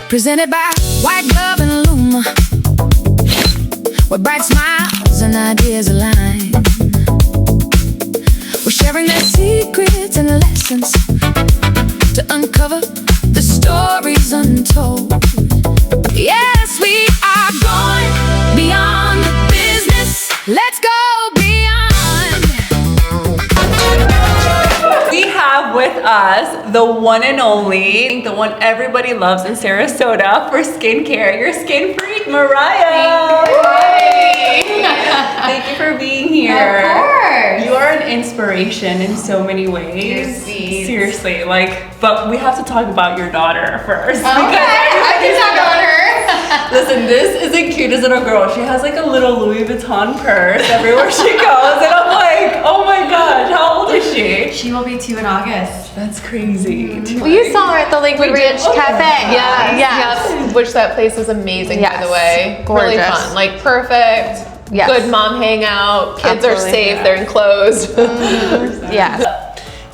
Presented by White Glove and Luma, where bright smiles and ideas align. We're sharing their secrets and lessons to uncover the stories untold. Yes, we are going beyond the business. Let's go beyond. We have with us the one and only, the one everybody loves in Sarasota for skincare, your skin freak, Mariah. Thank you for being here. Of course. You are an inspiration in so many ways. Seriously, but we have to talk about your daughter first. Okay, I can talk about her. Listen, this is the cutest little girl. She has like a little Louis Vuitton purse everywhere she goes, and I'm like, oh my gosh, how old is she? She will be 2 in August. That's crazy. Well, you saw her at the Lakewood Ridge Cafe. Yes. Which that place is amazing, by the way. Gorgeous. Really fun. Like perfect. Yes. Good mom hangout. Kids are Absolutely. safe. They're enclosed. Yes.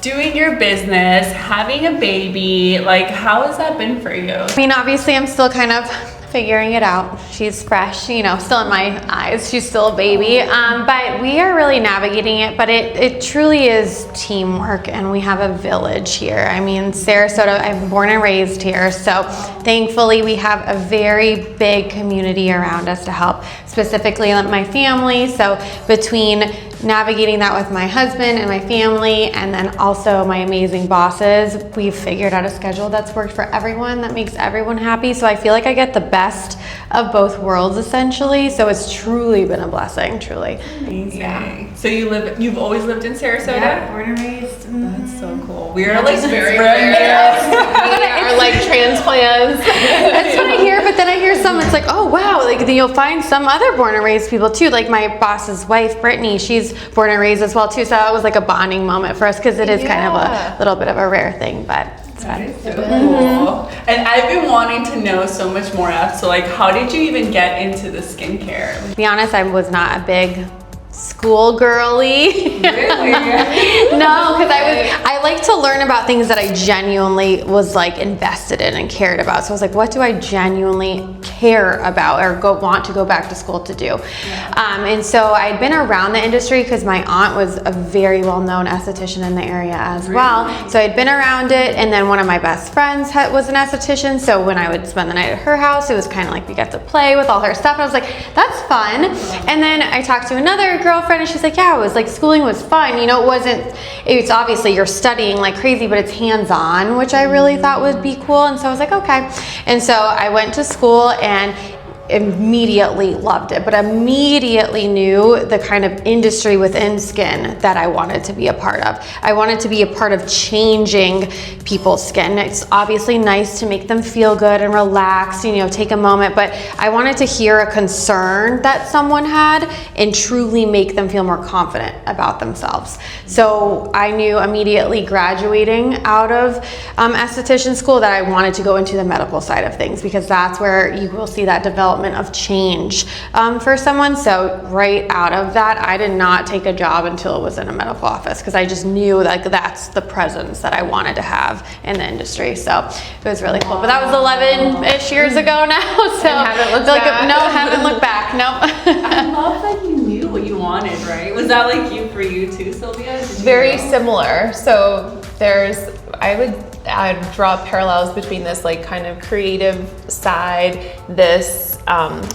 Doing your business, having a baby, how has that been for you? I mean, obviously, I'm still kind of figuring it out. She's fresh, still in my eyes. She's still a baby, but we are really navigating it. But it truly is teamwork, and we have a village here. I mean, Sarasota, I'm born and raised here, so thankfully we have a very big community around us to help, specifically my family. So between navigating that with my husband and my family, and then also my amazing bosses, we've figured out a schedule that's worked for everyone, that makes everyone happy. So I feel like I get the best of both worlds, essentially. So it's truly been a blessing, truly. Amazing. Yeah. So you've always lived in Sarasota? Yeah, born and raised. That's so cool. We are very rare. We are like transplants. That's what I hear, but then I hear some, it's like, oh wow, you'll find some other born and raised people too. Like my boss's wife, Brittany, she's born and raised as well too. So that was like a bonding moment for us, because it is kind of a little bit of a rare thing, but it's fun. That is so cool. And I've been wanting to know so much more. So how did you even get into the skincare? To be honest, I was not a big school girly. Really? No, because I like to learn about things that I genuinely was invested in and cared about. So I was like, what do I genuinely care about or want to go back to school to do? Yeah. And so I'd been around the industry because my aunt was a very well-known esthetician in the area as well. So I'd been around it, and then one of my best friends was an esthetician. So when I would spend the night at her house, it was kind of like we got to play with all her stuff. And I was like, that's fun. And then I talked to another girlfriend, and she's like, yeah, it was schooling was fun. It's obviously you're studying like crazy, but it's hands-on, which I really thought would be cool. And so I was like, okay. And so I went to school and immediately loved it, but immediately knew the kind of industry within skin that I wanted to be a part of. I wanted to be a part of changing people's skin. It's obviously nice to make them feel good and relaxed, take a moment, but I wanted to hear a concern that someone had and truly make them feel more confident about themselves. So I knew immediately graduating out of esthetician school that I wanted to go into the medical side of things, because that's where you will see that development of change for someone. So right out of that, I did not take a job until it was in a medical office, because I just knew that's the presence that I wanted to have in the industry. So it was really cool. But that was 11-ish years ago now. So haven't looked back. No, haven't looked back. No. I love that you knew what you wanted, right? Was that for you too, Sylvia? Very similar. So I'd draw parallels between this kind of creative side, this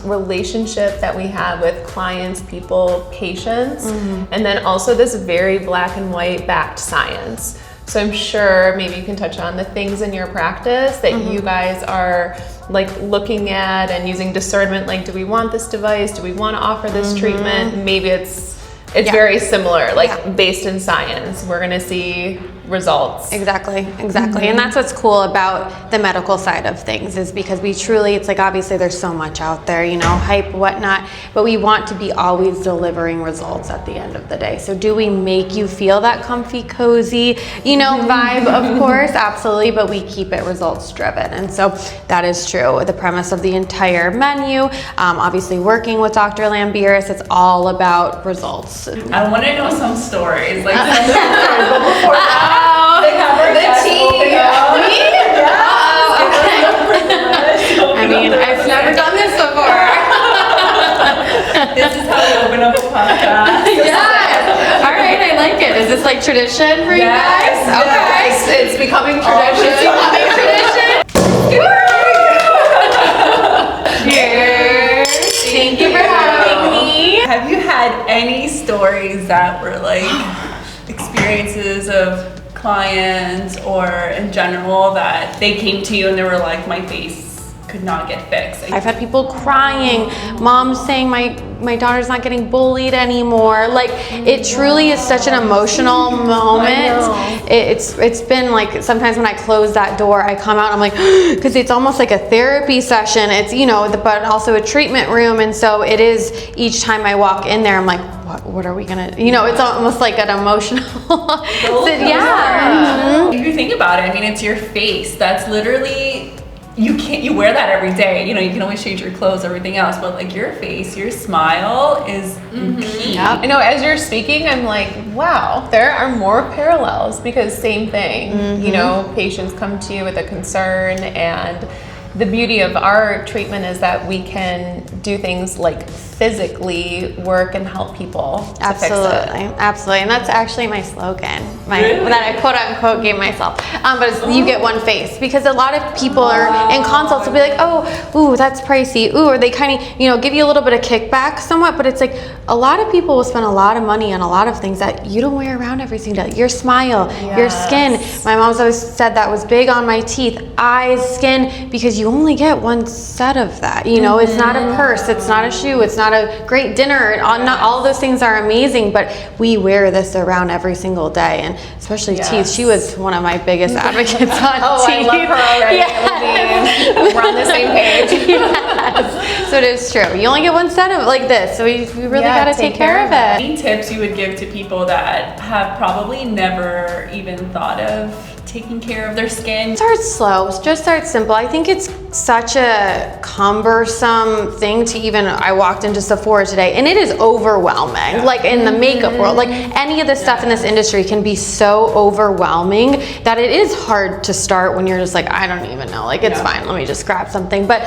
relationship that we have with clients, people, patients, and then also this very black and white backed science. So I'm sure maybe you can touch on the things in your practice that you guys are looking at and using discernment, do we want this device? Do we want to offer this treatment? Maybe it's very similar, based in science. We're gonna see results. Exactly. And that's what's cool about the medical side of things, is because we truly, it's obviously there's so much out there, hype, whatnot, but we want to be always delivering results at the end of the day. So do we make you feel that comfy, cozy, vibe? Of course, absolutely, but we keep it results driven. And so that is true. The premise of the entire menu, obviously working with Dr. Lambiris, it's all about results. I want to know some stories, but before that, they have our the tea. Yeah. mean, I've never done this before. This is how we open up a podcast. Yes. All right, I like it. Is this like tradition for you guys? Yes, Okay. It's becoming tradition. It's becoming tradition. Cheers. Thank you for having me. Have you had any stories that were like experiences of clients or in general that they came to you and they were like, my face could not get fixed? I've had people crying, moms saying my daughter's not getting bullied anymore. Like, it truly is such an emotional moment. It's been like, sometimes when I close that door, I come out, I'm like, because it's almost like a therapy session. It's, you know, but also a treatment room. And so it is, each time I walk in there, I'm like, what are we gonna, you know, it's almost like an emotional, yeah. If you think about it, I mean, it's your face. That's literally, you wear that every day. You know, you can always change your clothes, everything else, but like your face, your smile is key. I know, as you're speaking, I'm like, wow, there are more parallels, because same thing, you know, patients come to you with a concern, and the beauty of our treatment is that we can do things like physically work and help people to Absolutely, fix it. absolutely, and that's actually my slogan, Really? that I quote unquote gave myself. But it's, you get one face, because a lot of people are in consults will be like, oh, ooh, that's pricey, ooh, or they kind of, you know, give you a little bit of kickback somewhat, but it's like a lot of people will spend a lot of money on a lot of things that you don't wear around every single day. Your smile, your skin. My mom's always said that was big on my teeth, eyes, skin, because you only get one set of that. You know, it's not a purse, it's not a shoe, it's not a great dinner. Not all those things are amazing, but we wear this around every single day, and especially teeth. She was one of my biggest advocates on teeth. I love her already. Yes. We're on the same page. Yes. So it is true. You only get one set of like this, so we really got to take care of it. Any tips you would give to people that have probably never even thought of taking care of their skin? Start slow, just start simple. I think it's such a cumbersome thing to even, I walked into Sephora today and it is overwhelming. Like in the makeup world, like any of the stuff in this industry can be so overwhelming that it is hard to start when you're just like, I don't even know, like it's fine, let me just grab something. But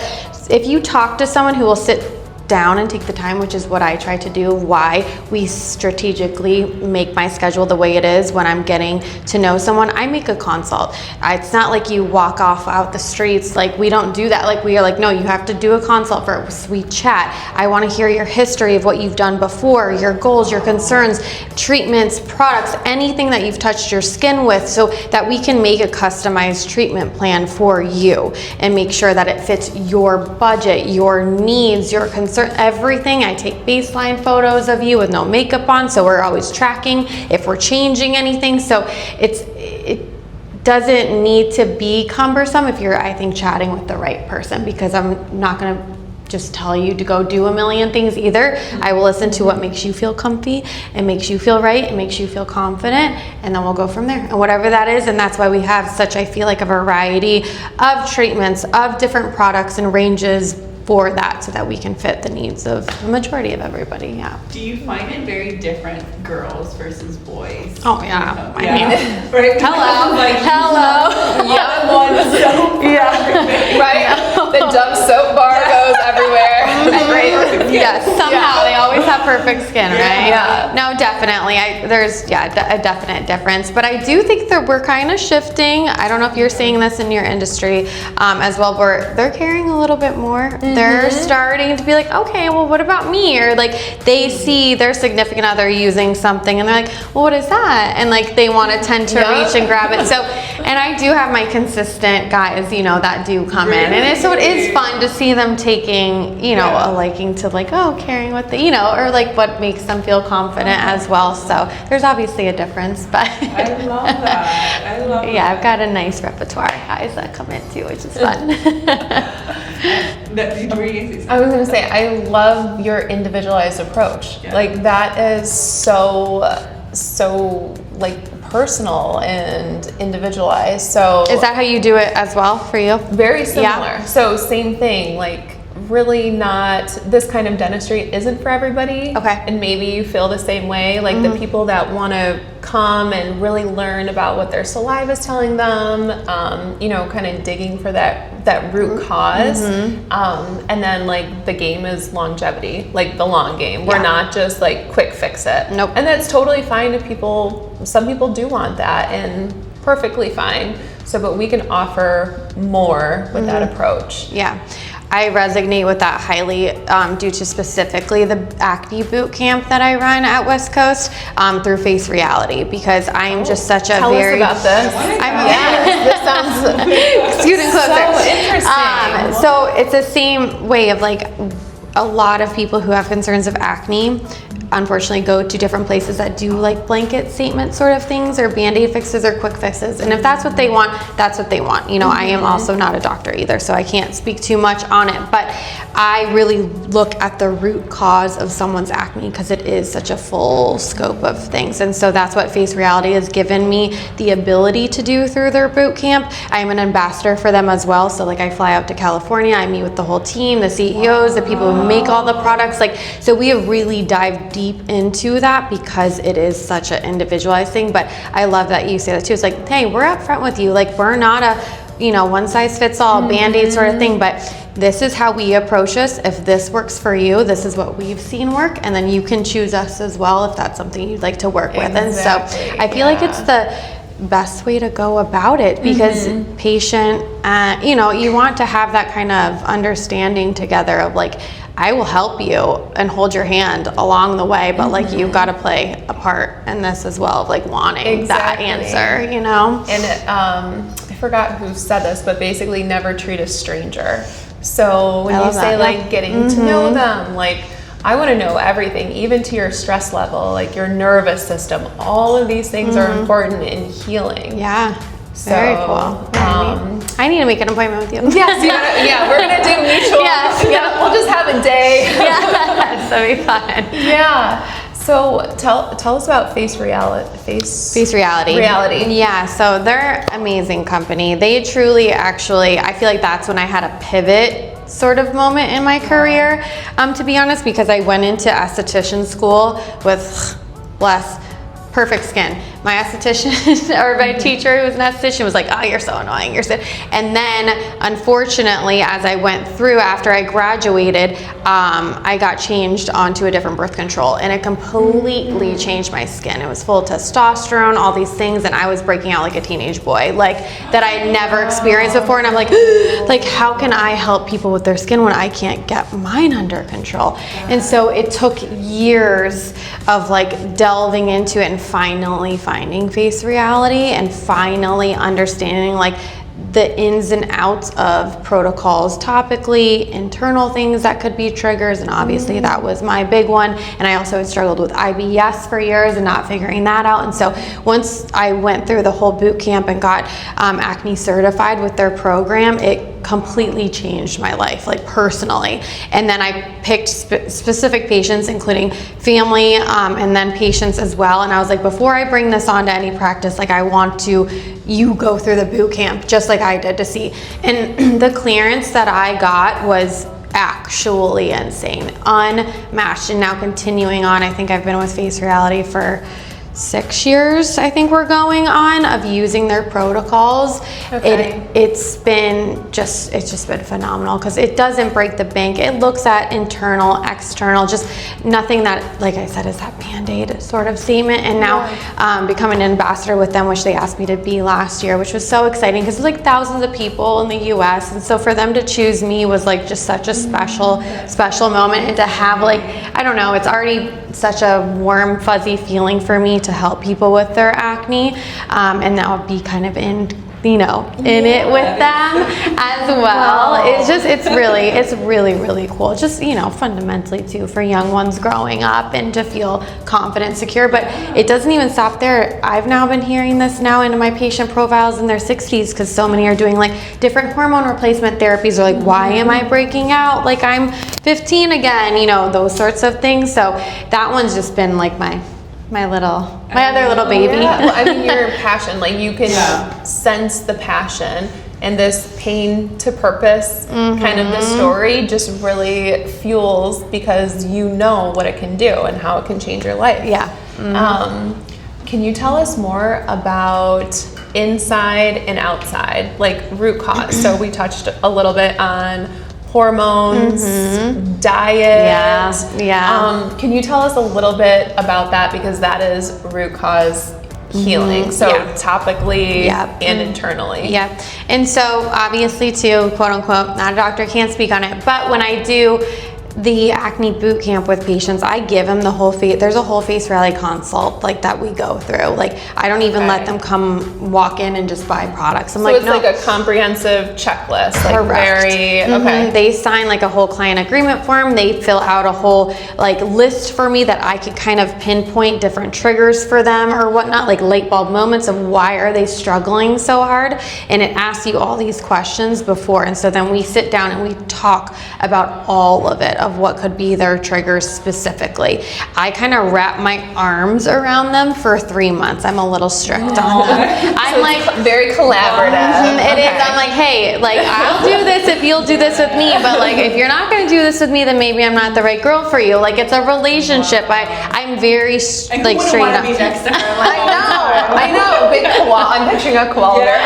if you talk to someone who will sit down and take the time, which is what I try to do, why we strategically make my schedule the way it is when I'm getting to know someone. I make a consult. It's not like you walk off out the streets, like we don't do that. Like we are like, no, you have to do a consult first. We chat. I want to hear your history of what you've done before, your goals, your concerns, treatments, products, anything that you've touched your skin with, so that we can make a customized treatment plan for you and make sure that it fits your budget, your needs, your concerns, everything. I take baseline photos of you with no makeup on, so we're always tracking if we're changing anything. So it doesn't need to be cumbersome if you're, I think, chatting with the right person, because I'm not going to just tell you to go do a million things either. I will listen to what makes you feel comfy and makes you feel right and makes you feel confident, and then we'll go from there. And whatever that is, and that's why we have such, I feel like, a variety of treatments, of different products and ranges for that, so that we can fit the needs of the majority of everybody. Yeah. Do you find it very different, girls versus boys? Oh yeah. I Yeah. mean, Right? hello. Like, Hello. Right? The Dove soap bar goes everywhere. Right? Yes, somehow they always have perfect skin, right? Yeah. No, definitely. There's a definite difference, but I do think that we're kind of shifting. I don't know if you're seeing this in your industry as well, where they're caring a little bit more. They're starting to be like, okay, well, what about me? Or like they see their significant other using something and they're like, well, what is that? And like they want to tend to reach and grab it. So, and I do have my consistent guys, you know, that do come in, and so it is fun to see them taking, you know, a liking to like, oh, caring what you know, or like what makes them feel confident as well. So there's obviously a difference, but I love that. I love that. yeah, I've got a nice repertoire of guys that come in too, which is fun. I was going to say, I love your individualized approach. Yeah. Like that is so like personal and individualized. So Is that how you do it as well for you? very similar. So same thing, like really not, this kind of dentistry isn't for everybody. Okay. And maybe you feel the same way, like the people that want to come and really learn about what their saliva is telling them, you know, kind of digging for that root cause. And then like the game is longevity, like the long game. We're not just like quick fix it. Nope. And that's totally fine if some people do want that, and perfectly fine. So, but we can offer more with that approach. Yeah, I resonate with that highly due to specifically the acne boot camp that I run at West Coast through Face Reality, because I am just such a Tell very... us about this. This sounds Scoot closer. so interesting. So it's the same way of like a lot of people who have concerns of acne unfortunately go to different places that do like blanket statement sort of things, or band-aid fixes or quick fixes, and if that's what they want, that's what they want. You know, I am also not a doctor either, so I can't speak too much on it, but I really look at the root cause of someone's acne because it is such a full scope of things. And so that's what Face Reality has given me the ability to do through their boot camp. I am an ambassador for them as well, so like I fly out to California, I meet with the whole team, the CEOs, the people who make all the products, like, so we have really dived deep into that because it is such an individualized thing. But I love that you say that too. It's like, hey, we're upfront with you, like we're not a, you know, one size fits all band-aid sort of thing, but this is how we approach this. If this works for you, this is what we've seen work, and then you can choose us as well if that's something you'd like to work with. And so I feel like it's the best way to go about it, because patient, you know, you want to have that kind of understanding together of like, I will help you and hold your hand along the way, but like you've got to play a part in this as well, of like wanting that answer, you know? And I forgot who said this, but basically never treat a stranger. So when you say like getting to know them, like I want to know everything, even to your stress level, like your nervous system, all of these things are important in healing. Yeah. Very cool. I need to make an appointment with you. Yes, we're gonna do mutual. Yeah, we'll just have a day. Yeah, that'd be fun. Yeah. So tell us about Face Reality. Face Reality. Reality. Yeah, so they're an amazing company. They truly, actually, I feel like that's when I had a pivot sort of moment in my career, to be honest, because I went into esthetician school with perfect skin. My esthetician or my teacher who was an esthetician was like, oh, you're so annoying, you're so, and then unfortunately as I went through after I graduated, I got changed onto a different birth control, and it completely changed my skin. It was full of testosterone, all these things, and I was breaking out like a teenage boy, like that I had never experienced before. And I'm like, like how can I help people with their skin when I can't get mine under control? And so it took years of like delving into it and finally finding Face Reality and finally understanding like the ins and outs of protocols topically, internal things that could be triggers, and obviously that was my big one. And I also had struggled with IBS for years and not figuring that out. And so once I went through the whole boot camp and got acne certified with their program, it completely changed my life, like personally. And then I picked specific patients, including family, and then patients as well. And I was like, before I bring this on to any practice, like I want you go through the boot camp just like I did to see. And the clearance that I got was actually insane, unmatched. And now continuing on, I think I've been with Face Reality for 6 years, I think we're going on, of using their protocols. Okay. It's just been phenomenal because it doesn't break the bank. It looks at internal, external, just nothing that, like I said, is that band-aid sort of statement. And now becoming an ambassador with them, which they asked me to be last year, which was so exciting because there's like thousands of people in the US, and so for them to choose me was like just such a special moment. And to have, like, I don't know, it's already such a warm, fuzzy feeling for me to help people with their acne, and that would be kind of in it with them as well. Wow. It's really cool. Just, fundamentally too, for young ones growing up and to feel confident, secure. But it doesn't even stop there. I've now been hearing this now into my patient profiles in their 60s, because so many are doing like different hormone replacement therapies, or like, why am I breaking out? Like I'm 15 again, those sorts of things. So that one's just been like my other little baby. Yeah. Well, I mean, your passion, like you can sense the passion And this pain to purpose kind of the story just really fuels, because you know what it can do and how it can change your life. Yeah. Can you tell us more about inside and outside, like root cause? So we touched a little bit on hormones, diet. Yeah. Can you tell us a little bit about that, because that is root cause healing, so topically and internally. Yeah, and so obviously too, quote unquote, not a doctor, can't speak on it, but when I do the acne boot camp with patients, I give them the whole face. There's a whole face rally consult like that we go through. Like I don't even let them come walk in and just buy products. I'm so like, it's like a comprehensive checklist, like very okay. They sign like a whole client agreement form. They fill out a whole like list for me that I could kind of pinpoint different triggers for them or whatnot, like light bulb moments of why are they struggling so hard. And it asks you all these questions before. And so then we sit down and we talk about all of it, of what could be their triggers specifically. I kind of wrap my arms around them for 3 months. I'm a little strict on them. I'm so like very collaborative. It is. I'm like, hey, like I'll do this if you'll do this with me, but like if you're not going to do this with me, then maybe I'm not the right girl for you. Like it's a relationship. I'm very like straight up. I know. Big koala. I'm picturing a koala bear.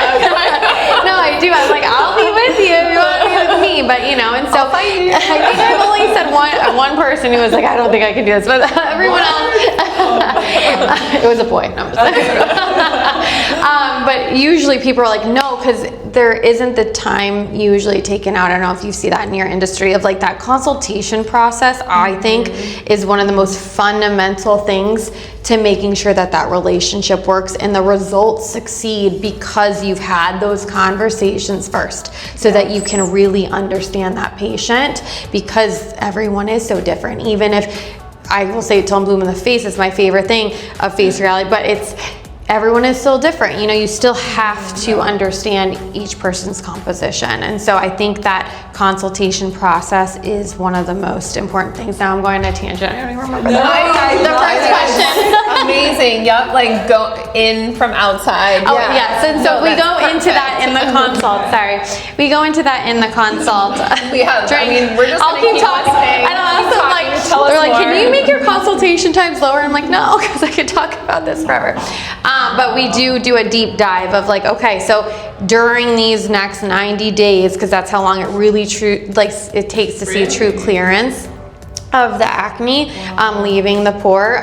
No, I do. I'm like, I'll be with you if you want to be with me, but you know, and so I think I've only said one person who was like, I don't think I can do this, but everyone else, it was a boy. No, I'm just kidding. But usually people are like, no, because there isn't the time usually taken out. I don't know if you see that in your industry of like that consultation process. I think is one of the most fundamental things to making sure that that relationship works and the results succeed, because you've had those conversations first so that you can really understand that patient, because everyone is so different. Even if I will say till I'm blue in the face is my favorite thing of face reality, but everyone is still different. You know, you still have to understand each person's composition. And so I think that consultation process is one of the most important things. Now I'm going on a tangent. I don't even remember the first question. Amazing. Yep. Like go in from outside. Oh, yes. And so we go into that in the consult. Sorry. We go into that in the consult. Yeah. I mean, we're just I'll keep talking. I know. They're like, can you make your consultation times lower? I'm like, no, because I could talk about this forever. But we do a deep dive of like, okay, so during these next 90 days, because that's how long it really it takes to see true clearance of the acne leaving the pore.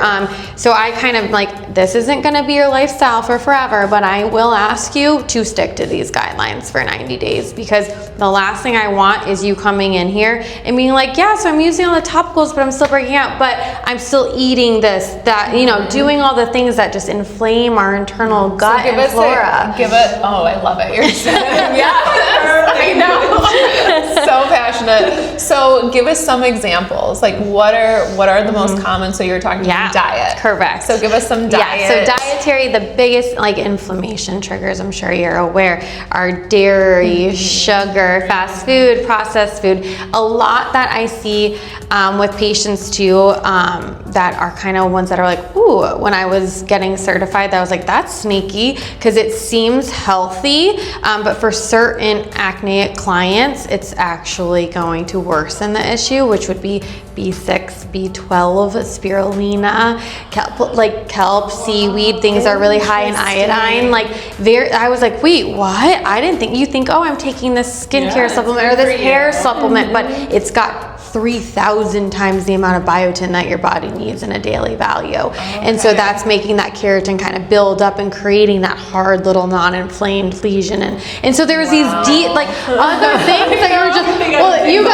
So I kind of like, this isn't going to be your lifestyle for forever, but I will ask you to stick to these guidelines for 90 days, because the last thing I want is you coming in here and being like, yeah, so I'm using all the topicals, but I'm still breaking out, but I'm still eating this, that, you know, doing all the things that just inflame our internal gut and flora. Oh, I love it. You're I know. So passionate. So give us some examples. Like what are the most common? So you're talking about diet. Correct. So give us some diet. Yeah, so dietary, the biggest like inflammation triggers, I'm sure you're aware, are dairy, sugar, fast food, processed food. A lot that I see with patients too, that are kind of ones that are like, ooh, when I was getting certified, I was like, that's sneaky, because it seems healthy, but for certain acne clients, it's actually going to worsen the issue, which would be B6, B12, spirulina, kelp, seaweed, things are really high in iodine. I was like, wait, what? I didn't think, you think, oh, I'm taking this skincare supplement or this hair supplement, but it's got 3,000 times the amount of biotin that your body needs in a daily value. And so that's making that keratin kind of build up and creating that hard little non-inflamed lesion. And so there's these deep, other things that are just, well, you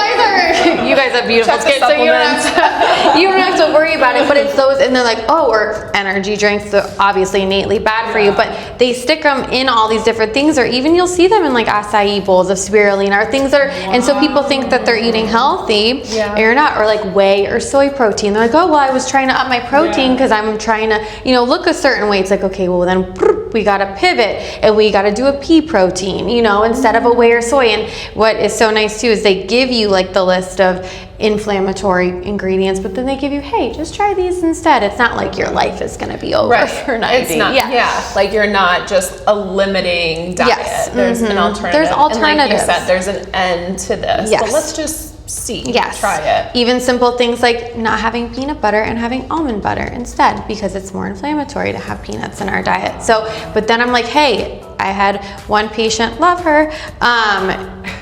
guys have beautiful skin, so you don't have to worry about it, but it's those, and they're like, oh, or energy drinks, they're obviously innately bad for you, but they stick them in all these different things, or even you'll see them in like acai bowls of spirulina or things that are, and so people think that they're eating healthy. Yeah. You're not, or like whey or soy protein. They're like, oh, well, I was trying to up my protein because I'm trying to, look a certain way. It's like, okay, well then we got to pivot and we got to do a pea protein, instead of a whey or soy. And what is so nice too is they give you like the list of inflammatory ingredients, but then they give you, hey, just try these instead. It's not like your life is going to be over for 90. It's not, like you're not just a limiting diet. Yes. There's an alternative. There's alternatives. And like you said, there's an end to this. Yes. But let's just see. Yes. Try it. Even simple things like not having peanut butter and having almond butter instead, because it's more inflammatory to have peanuts in our diet. So, but then I'm like, hey, I had one patient, love her,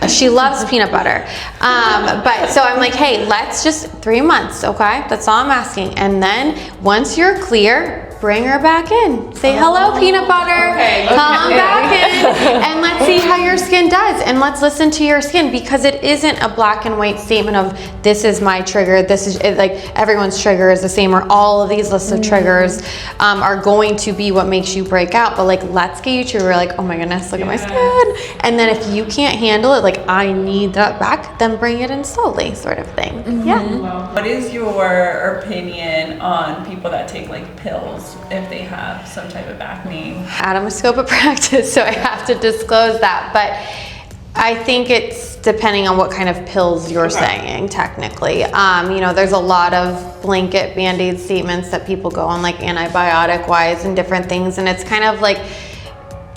she loves peanut butter. But so I'm like, hey, let's just 3 months, okay? That's all I'm asking. And then once you're clear, bring her back in. Say hello, peanut butter. Come back in, and let's see how your skin does. And let's listen to your skin, because it isn't a black and white statement of this is my trigger. This is it, like everyone's trigger is the same, or all of these lists of triggers are going to be what makes you break out. But like, let's get you to where like, oh my goodness, look at my skin. And then if you can't handle it, like I need that back, then bring it in slowly, sort of thing. Yeah. What is your opinion on people that take like pills if they have some type of acne? Out of my scope of practice, so I have to disclose that. But I think it's depending on what kind of pills you're saying, technically. You know, there's a lot of blanket Band-Aid statements that people go on, like antibiotic-wise and different things, and it's kind of like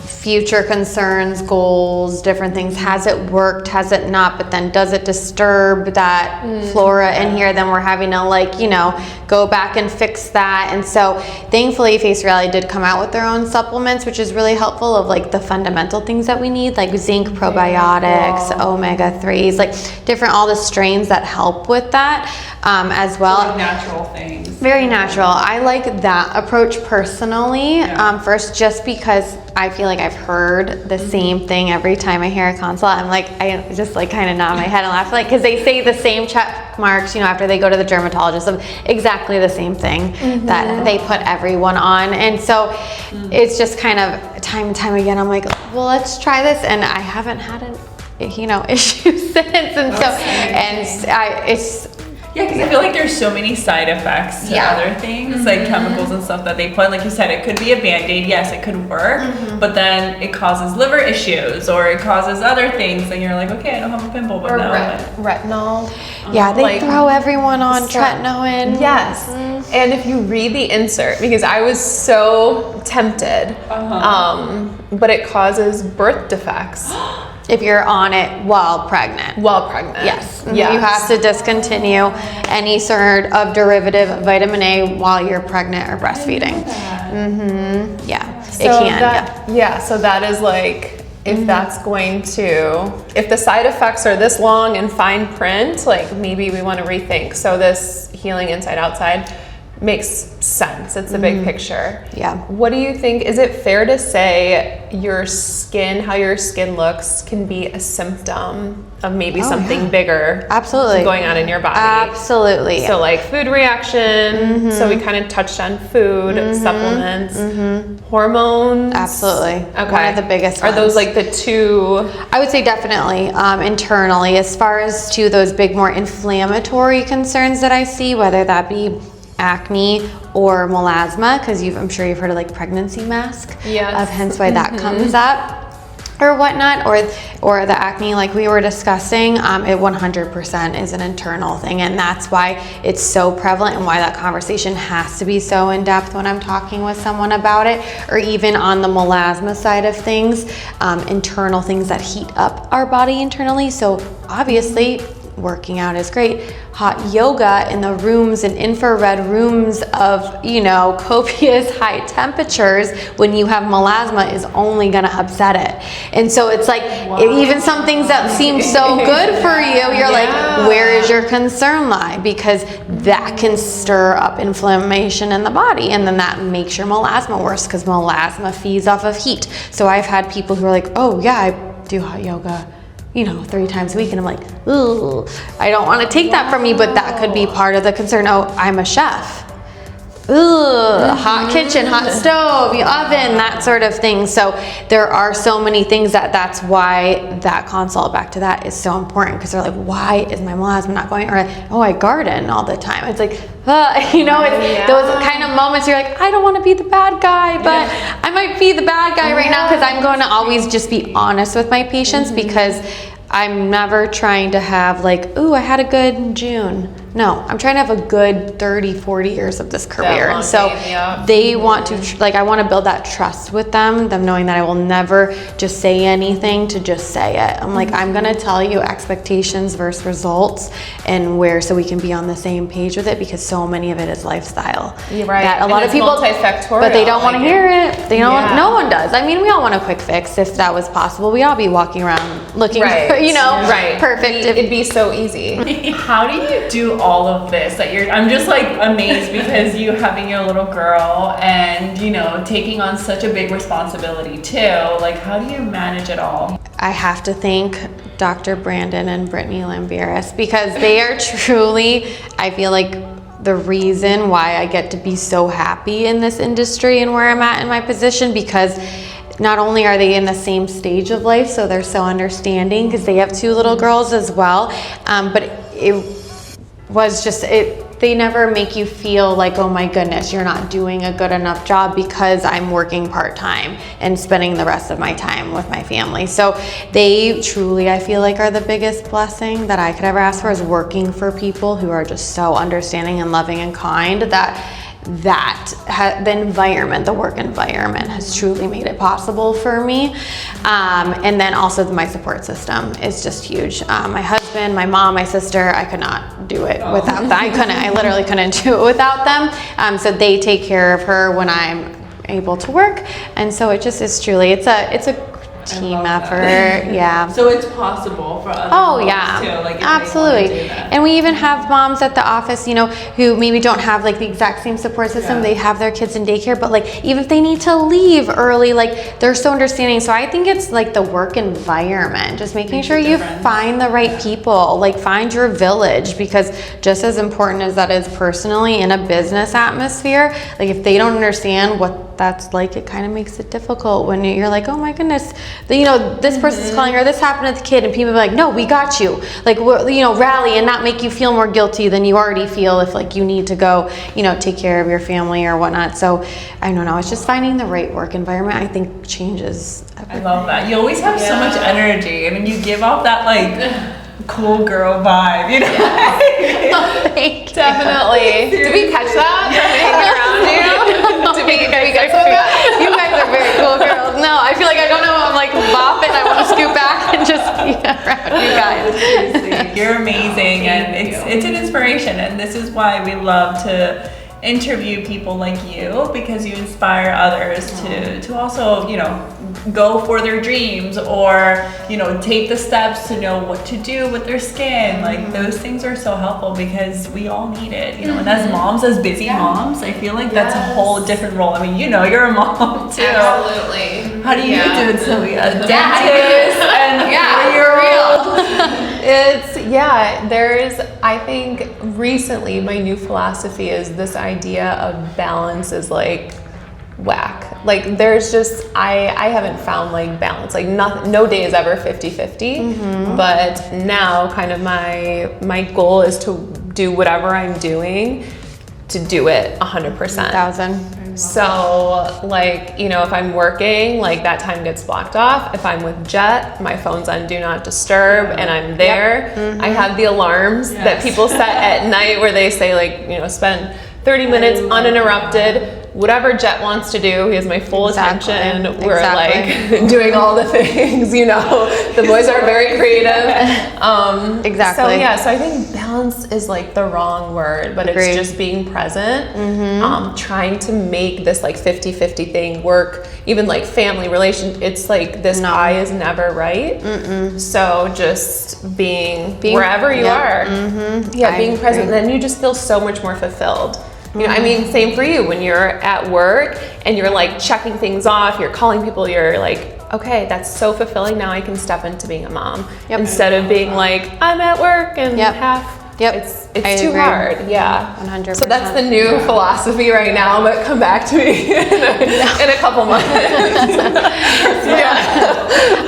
future concerns, goals, different things. Has it worked? Has it not? But then does it disturb that flora in here? Then we're having to, like, you know, go back and fix that. And so thankfully Face Reality did come out with their own supplements, which is really helpful, of like the fundamental things that we need, like zinc, probiotics, omega-3s, like different, all the strains that help with that as well. So like natural things. Very natural. I like that approach personally, first, just because I feel like I've heard the same thing every time I hear a consult. I'm like, I just like kind of nod my head and laugh, like, because they say the same check marks, you know, after they go to the dermatologist, of exactly the same thing that they put everyone on. And so it's just kind of time and time again, I'm like, well, let's try this. And I haven't had an, you know, issue since. And so, and it's, yeah, because I feel like there's so many side effects to other things, like chemicals and stuff that they put. Like you said, it could be a Band-Aid. Yes, it could work, but then it causes liver issues, or it causes other things, and you're like, okay, I don't have a pimple, but no. Retinol. Yeah, they throw everyone on tretinoin. Yes. And if you read the insert, because I was so tempted, but it causes birth defects. If you're on it while pregnant. Yes. You have to discontinue any sort of derivative vitamin A while you're pregnant or breastfeeding. Yeah, So it can. that, so that is like, if that's going to, if the side effects are this long and fine print, like maybe we want to rethink. So this healing inside outside makes sense. It's the big picture. Yeah. What do you think? Is it fair to say your skin, how your skin looks, can be a symptom of maybe something bigger Absolutely. going on in your body? Absolutely. So like food reaction, so we kind of touched on food, supplements, hormones. Absolutely. Okay. One of the biggest Are those ones. like the two? I would say definitely internally. As far as to those big, more inflammatory concerns that I see, whether that be acne or melasma, because I'm sure you've heard of like pregnancy mask, Yes. hence why that comes up, or whatnot, or the acne like we were discussing, it 100% is an internal thing, and that's why it's so prevalent, and why that conversation has to be so in depth when I'm talking with someone about it, or even on the melasma side of things, internal things that heat up our body internally. So obviously working out is great. Hot yoga in the rooms and infrared rooms of, you know, copious high temperatures when you have melasma is only gonna upset it. And so it's like, even some things that seem so good for you, you're like, where is your concern lie? Because that can stir up inflammation in the body, and then that makes your melasma worse, because melasma feeds off of heat. So I've had people who are like, oh yeah, I do hot yoga, you know, 3 times a week, and I'm like, ooh, I don't want to take that from me, but that could be part of the concern. Oh, I'm a chef. Ooh, hot kitchen, hot stove, oven, that sort of thing. So there are so many things that's why that consult, back to that, is so important, because they're like, why is my melasma not going? Or, oh, I garden all the time. It's like, you know, it's those kind of moments you're like, I don't want to be the bad guy, but I might be the bad guy right now, because I'm going to always just be honest with my patients, because I'm never trying to have like, ooh, I had a good June. No, I'm trying to have a good 30, 40 years of this career. And so they want to, like, I want to build that trust with them knowing that I will never just say anything to just say it. I'm like, I'm going to tell you expectations versus results and where, so we can be on the same page with it, because so many of it is lifestyle. You're right. That a lot of people, multifactorial, but they don't want to hear it. They don't, no one does. I mean, we all want a quick fix if that was possible. We'd all be walking around looking, you know, perfect. It'd be so easy. How do you do all of this that I'm just like amazed, because you having your little girl and, you know, taking on such a big responsibility too. Like, how do you manage it all? I have to thank Dr. Brandon and Brittany Lamberis, because they are truly, I feel like, the reason why I get to be so happy in this industry and where I'm at in my position, because not only are they in the same stage of life, so they're so understanding, because they have 2 little girls as well, but it was just, they never make you feel like, oh my goodness, you're not doing a good enough job, because I'm working part-time and spending the rest of my time with my family. So they truly, I feel like, are the biggest blessing that I could ever ask for, is working for people who are just so understanding and loving and kind, the environment, the work environment, has truly made it possible for me. And then also my support system is just huge. My husband, my mom, my sister, I could not do it without them. I literally couldn't do it without them. So they take care of her when I'm able to work. And so it just is truly, it's a team effort. Yeah. So it's possible for other moms too, like, if absolutely. they wanna do that. And we even have moms at the office, you know, who maybe don't have like the exact same support system. They have their kids in daycare, but like, even if they need to leave early, like, they're so understanding. So I think it's like the work environment, just making sure you find the right people, like find your village, because just as important as that is personally in a business atmosphere, like if they don't understand what that's like, it kind of makes it difficult when you're like, oh my goodness, you know, this person's calling, or this happened to the kid, and people are like, no, we got you, like, you know, rally, and not make you feel more guilty than you already feel if like you need to go, you know, take care of your family or whatnot. So I don't know, it's just finding the right work environment, I think, changes everything. I love that. You always have so much energy. I mean, you give off that like cool girl vibe, you know? Definitely. Did we catch that? Hanging around you? Did we get some of that? You guys are very cool girls. No, I feel like I don't know, I'm like bopping, I want to scoot back and just around you guys. You're amazing, and it's an inspiration, and this is why we love to interview people like you, because you inspire others to also, you know, go for their dreams, or, you know, take the steps to know what to do with their skin. Like, those things are so helpful, because we all need it, you know. And as moms, as busy moms, I feel like that's a whole different role. I mean, you know, you're a mom too. Absolutely. How do you do it, Sylvia? Dentist and 4-year-old. There's, I think recently my new philosophy is this idea of balance is like whack. Like, there's just, I haven't found like balance, like no day is ever 50-50, but now kind of my goal is to do whatever I'm doing, to do it 100%. 1,000. So, like, you know, if I'm working, like, that time gets blocked off. If I'm with Jet, my phone's on Do Not Disturb, and I'm there. I have the alarms that people set at night where they say, like, you know, spend 30 minutes uninterrupted. Whatever Jet wants to do, he has my full attention. We're like doing all the things, you know. The boys are very creative. So yeah, so I think balance is like the wrong word, but it's just being present, trying to make this like 50-50 thing work. Even like family relation, it's like this pie is never right. So just being wherever you are, being present, then you just feel so much more fulfilled. You know, I mean, same for you when you're at work and you're like checking things off, you're calling people, you're like, okay, that's so fulfilling. Now I can step into being a mom instead of being like, I'm at work and it's too hard. Yeah. 100%. So that's the new philosophy right now, but come back to me in a couple months.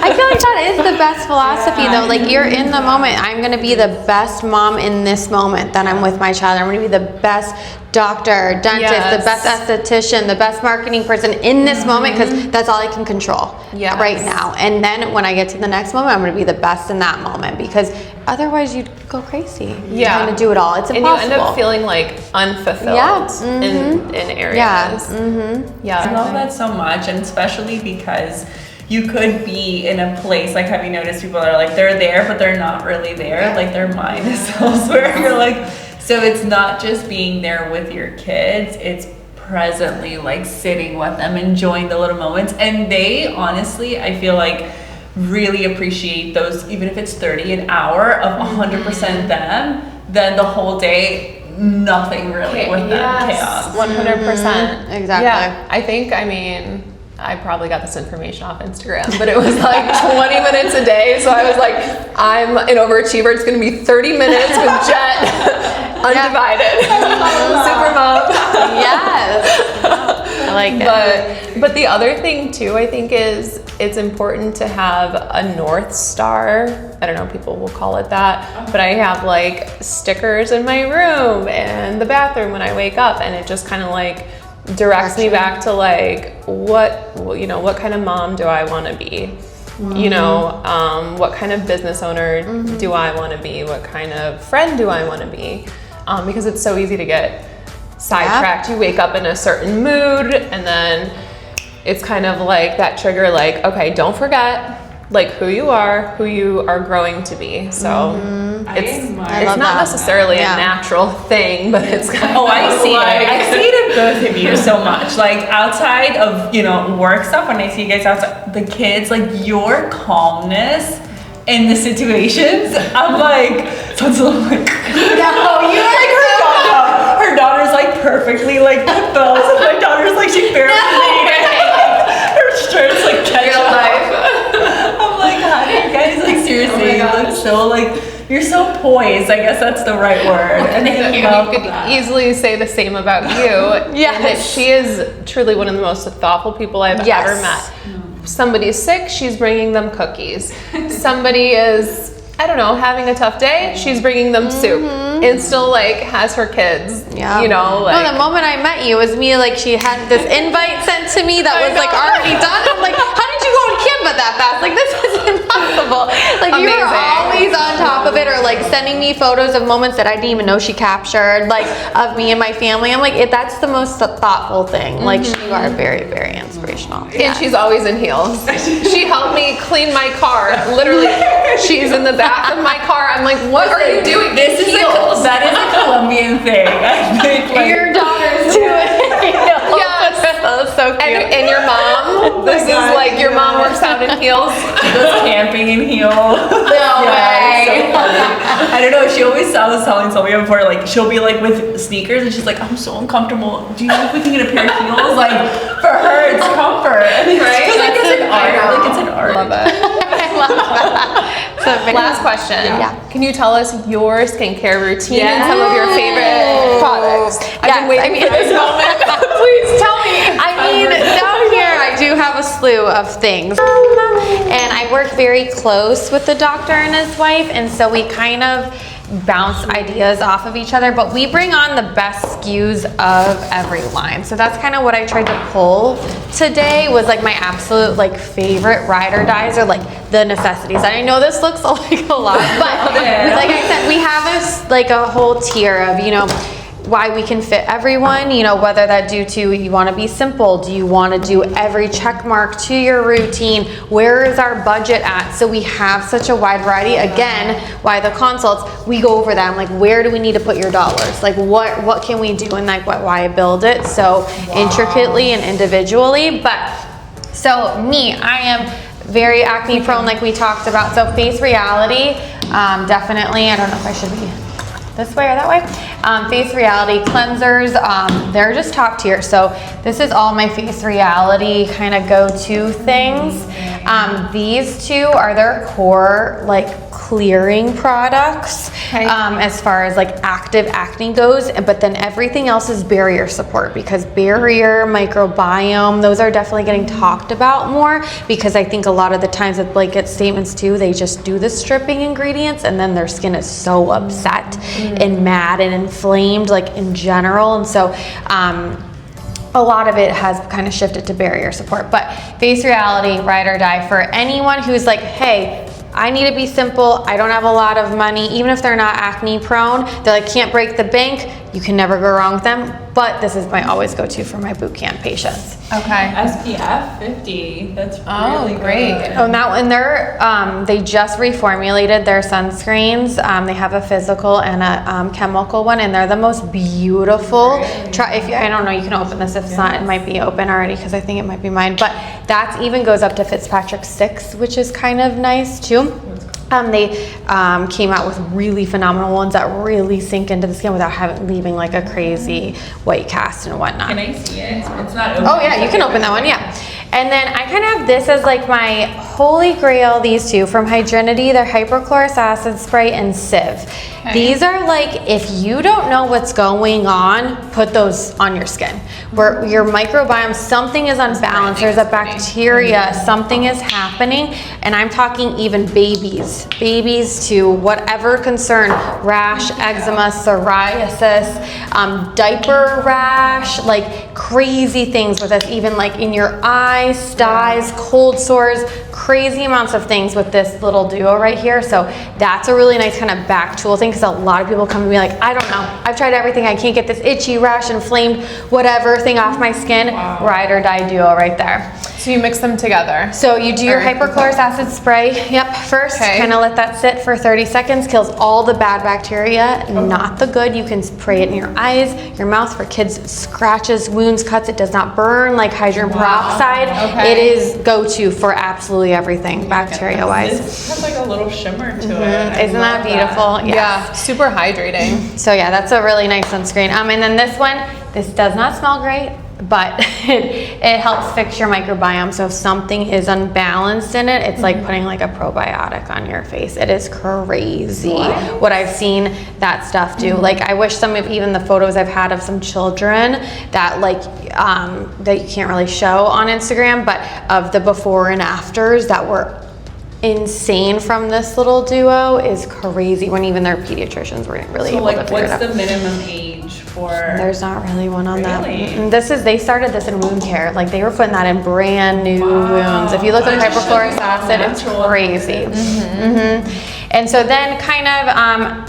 I feel like that is the best philosophy though. Like, you're in the moment. I'm going to be the best mom in this moment that I'm with my child. I'm going to be the best doctor, dentist, Yes. the best esthetician, the best marketing person in this moment, because that's all I can control Yes. right now. And then when I get to the next moment, I'm going to be the best in that moment, because otherwise you'd go crazy. Yeah. Trying to do it all. It's And impossible. you end up feeling like unfulfilled Yeah. in areas. Yeah. Yeah. I love that so much, and especially because you could be in a place, like, have you noticed people are like, they're there, but they're not really there, like their mind is elsewhere. You're like, so it's not just being there with your kids, it's presently like sitting with them, enjoying the little moments. And they honestly, I feel like, really appreciate those, even if it's 30 an hour of 100% them, then the whole day, nothing really with them, chaos. 100%. Exactly. Yeah. I mean, I probably got this information off Instagram, but it was like 20 minutes a day. So I was like, I'm an overachiever. It's going to be 30 minutes with Jet, undivided. Super mom. Yes. I like it. But the other thing too, I think, is it's important to have a North Star. I don't know, people will call it that, but I have like stickers in my room and the bathroom when I wake up, and it just kind of like directs me back to like what kind of mom do I want to be? You know, what kind of business owner do I want to be? What kind of friend do I want to be? Because it's so easy to get sidetracked. You wake up in a certain mood, and then it's kind of like that trigger, like, okay, don't forget like who you are growing to be. So it's not necessarily a natural thing, but it's kind of I see it. I see it in both of you so much. Like outside of, work stuff, when I see you guys outside, the kids, like your calmness in the situations, I'm like, sounds like, no, you're like her daughter's like perfectly like bells, and my daughter's like she barely made it. Her shirt's like catch up. I'm like, how do you guys like seriously? Like so like you're so poised. I guess that's the right word. And you could easily say the same about you. Yes. That she is truly one of the most thoughtful people I've ever met. Somebody's sick, she's bringing them cookies. Somebody is, I don't know, having a tough day, she's bringing them soup. And still like has her kids, Yeah. like. No, the moment I met you, it was me, like she had this invite sent to me that was like already done. I'm like, how did you go on Canva that fast? Like, this is impossible. Like you were always on top of it, or like sending me photos of moments that I didn't even know she captured, like of me and my family. I'm like, that's the most thoughtful thing. Like you are very, very inspirational. And she's always in heels. She helped me clean my car. Literally, she's in the back of my car. I'm like, what are you doing? This is that is a Colombian thing. I think like, Your daughters do it. Yes. That's so cute. And your mom. This is like your mom works out in heels. She goes camping in heels. No way. So I don't know. She always, I was telling Sylvia before, like she'll be like with sneakers, and she's like, I'm so uncomfortable. Do you like looking at a pair of heels? Like for her, it's comfort. Right? Like it's an art. Like it's an art. Love it. I love that. So Last question. Yeah. Can you tell us your skincare routine and some of your favorite products? I've been waiting for this moment. Please tell me. I mean, down here I do have a slew of things. And I work very close with the doctor and his wife, and so we kind of bounce ideas off of each other, but we bring on the best SKUs of every line. So that's kind of what I tried to pull today, was like my absolute like favorite ride or dies, or like the necessities. And I know this looks like a lot, but like I said, we have a whole tier of, why we can fit everyone, whether that due to you want to be simple, do you want to do every check mark to your routine, where is our budget at? So we have such a wide variety. Again, why the consults, we go over that. I'm like, where do we need to put your dollars? Like what can we do, and like why I build it so intricately and individually. But so me, I am very acne prone, like we talked about. So Face Reality, definitely, I don't know if I should be this way or that way. Face Reality cleansers, they're just top tier. So this is all my Face Reality kind of go-to things. These two are their core like clearing products as far as like active acne goes, but then everything else is barrier support, because barrier, microbiome, those are definitely getting talked about more, because I think a lot of the times with blanket statements too, they just do the stripping ingredients and then their skin is so upset and mad and inflamed, like in general. And so a lot of it has kind of shifted to barrier support. But Face Reality, ride or die for anyone who's like, hey, I need to be simple, I don't have a lot of money, even if they're not acne prone, they're like, can't break the bank, you can never go wrong with them, but this is my always go-to for my boot camp patients. Okay. SPF 50. That's really great. good. Oh, now, and they just reformulated their sunscreens. They have a physical and a chemical one, and they're the most beautiful. Try if you, I don't know, you can open this if it's not. It might be open already because I think it might be mine. But that even goes up to Fitzpatrick 6, which is kind of nice too. They came out with really phenomenal ones that really sink into the skin without leaving like a crazy white cast and whatnot. Can I see it? It's not open. Oh yeah, you can open that one, yeah. And then I kind of have this as like my holy grail, these two from Hydrinity. They're hypochlorous acid spray and sieve. Okay. These are like, if you don't know what's going on, put those on your skin. Where your microbiome, something is unbalanced, there's a bacteria, something is happening, and I'm talking even babies to whatever concern, rash, eczema, psoriasis, diaper rash, like crazy things with this, even like in your eyes, styes, cold sores, crazy amounts of things with this little duo right here. So that's a really nice kind of back tool thing, because a lot of people come to me like, I don't know, I've tried everything, I can't get this itchy, rash, inflamed, whatever thing off my skin. Wow. Ride or die duo right there. So you mix them together. So you do your hypochlorous acid spray, first, kind of let that sit for 30 seconds, kills all the bad bacteria, not the good. You can spray it in your eyes, your mouth for kids' scratches, wounds, cuts. It does not burn like hydrogen peroxide. It is go-to for absolutely everything, bacteria-wise. This has like a little shimmer to it. Isn't that beautiful? Yeah, super hydrating. So yeah, that's a really nice sunscreen. And then this one, this does not smell great, but it helps fix your microbiome. So if something is unbalanced in it, it's like putting like a probiotic on your face. It is crazy what I've seen that stuff do. Like I wish some of even the photos I've had of some children that like that you can't really show on Instagram, but of the before and afters that were insane from this little duo is crazy, when even their pediatricians weren't really able to figure it out. What's the minimum age for? There's not really one on that. And they started this in wound care. Like they were putting that in brand new wounds. If you look at hypochlorous acid, it's crazy. And so then kind of